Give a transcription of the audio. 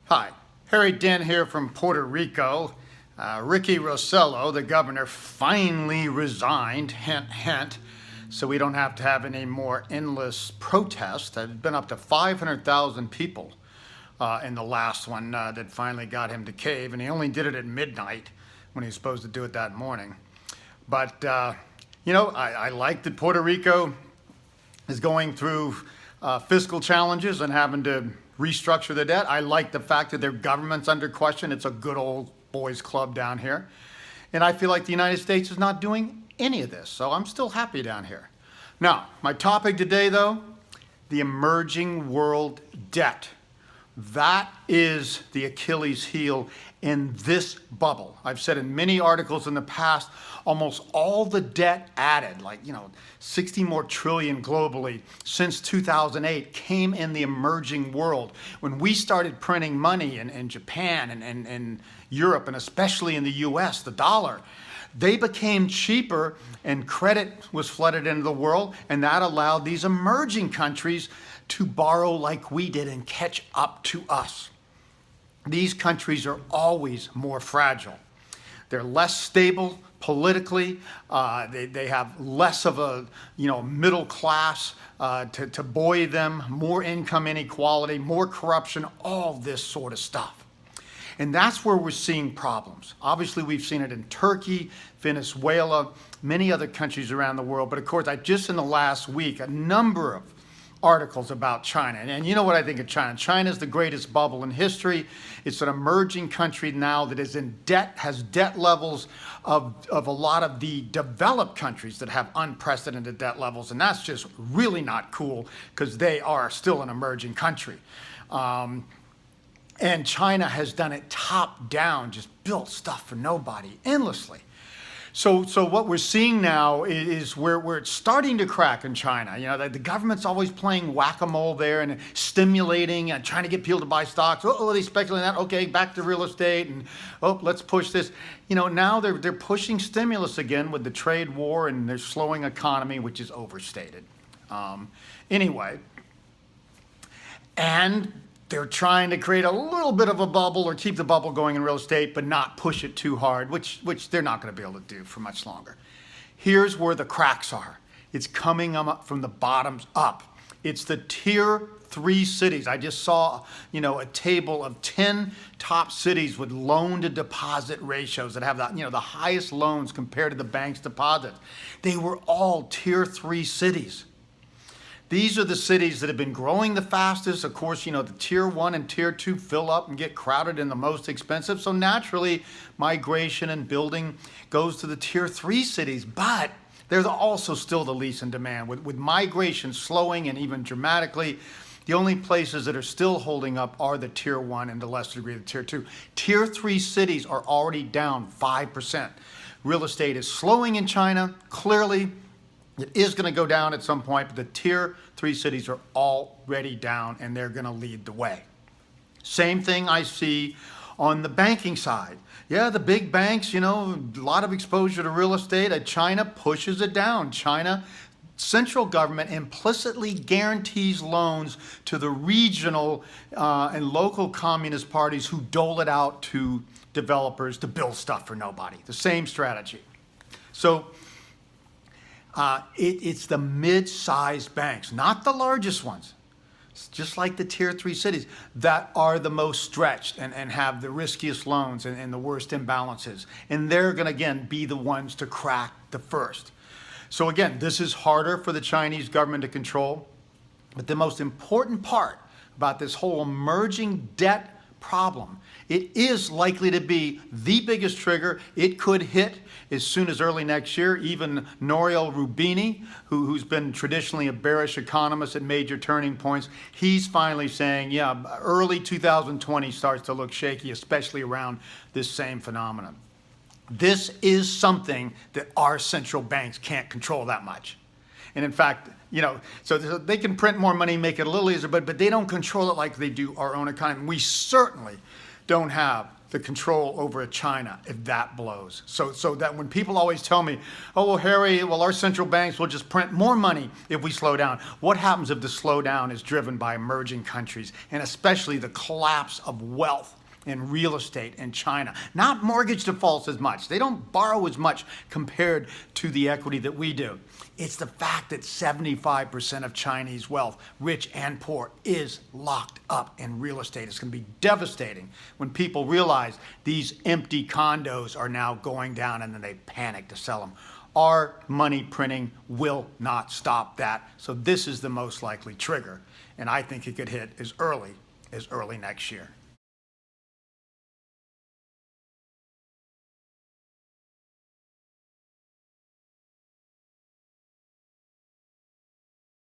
Hi, Harry Dent here from Puerto Rico. Ricky Rossello, the governor, finally resigned, hint, hint, so we don't have to have any more endless protests. There's been up to 500,000 people in the last one that finally got him to cave, and he only did it at midnight when he was supposed to do it that morning. But, I like that Puerto Rico is going through fiscal challenges and having to restructure their debt. I like the fact that their government's under question. It's a good old boys club down here. And I feel like the United States is not doing any of this, so I'm still happy down here. Now, my topic today, though, the emerging world debt. That is the Achilles heel in this bubble. I've said in many articles in the past, almost all the debt added, 60 more trillion globally since 2008 came in the emerging world. When we started printing money in Japan and Europe, and especially in the US, the dollar, they became cheaper and credit was flooded into the world, and that allowed these emerging countries to borrow like we did and catch up to us. These countries are always more fragile. They're less stable politically. They have less of a middle class to buoy them, more income inequality, more corruption, all this sort of stuff. And that's where we're seeing problems. Obviously, we've seen it in Turkey, Venezuela, many other countries around the world. But of course, just in the last week, a number of articles about China. And you know what I think of China? China is the greatest bubble in history. It's an emerging country now that is in debt, has debt levels of a lot of the developed countries that have unprecedented debt levels. And that's just really not cool because they are still an emerging country. And China has done it top down, just built stuff for nobody endlessly. So what we're seeing now is where it's starting to crack in China. The government's always playing whack-a-mole there and stimulating and trying to get people to buy stocks. Oh, they speculate that. Okay, back to real estate, and let's push this. Now they're pushing stimulus again with the trade war and their slowing economy, which is overstated. Anyway, and they're trying to create a little bit of a bubble or keep the bubble going in real estate, but not push it too hard, which they're not going to be able to do for much longer. Here's where the cracks are. It's coming up from the bottoms up. It's the tier 3 cities. I just saw, a table of 10 top cities with loan to deposit ratios that have the highest loans compared to the bank's deposits. They were all tier 3 cities. These are the cities that have been growing the fastest. Of course, the tier 1 and tier 2 fill up and get crowded and the most expensive. So naturally, migration and building goes to the tier 3 cities. But they're also still the least in demand. With migration slowing and even dramatically, the only places that are still holding up are the tier 1 and to lesser degree the tier 2. Tier 3 cities are already down 5%. Real estate is slowing in China, clearly. It is going to go down at some point, but the tier 3 cities are already down, and they're going to lead the way. Same thing I see on the banking side. Yeah, the big banks, a lot of exposure to real estate. China pushes it down. China central government implicitly guarantees loans to the regional and local communist parties who dole it out to developers to build stuff for nobody. The same strategy. So it's the mid-sized banks, not the largest ones, it's just like the tier 3 cities, that are the most stretched and have the riskiest loans and the worst imbalances. And they're going to, again, be the ones to crack the first. So again, this is harder for the Chinese government to control. But the most important part about this whole emerging debt problem, it is likely to be the biggest trigger. It could hit as soon as early next year. Even Nouriel Roubini, who's been traditionally a bearish economist at major turning points, he's finally saying, yeah, early 2020 starts to look shaky, especially around this same phenomenon. This is something that our central banks can't control that much. And in fact, so they can print more money, make it a little easier, but they don't control it like they do our own economy. We certainly don't have the control over China if that blows. So that when people always tell me, oh, well, Harry, well, our central banks will just print more money if we slow down. What happens if the slowdown is driven by emerging countries, and especially the collapse of wealth in real estate in China? Not mortgage defaults as much. They don't borrow as much compared to the equity that we do. It's the fact that 75% of Chinese wealth, rich and poor, is locked up in real estate. It's going to be devastating when people realize these empty condos are now going down and then they panic to sell them. Our money printing will not stop that. So this is the most likely trigger. And I think it could hit as early next year.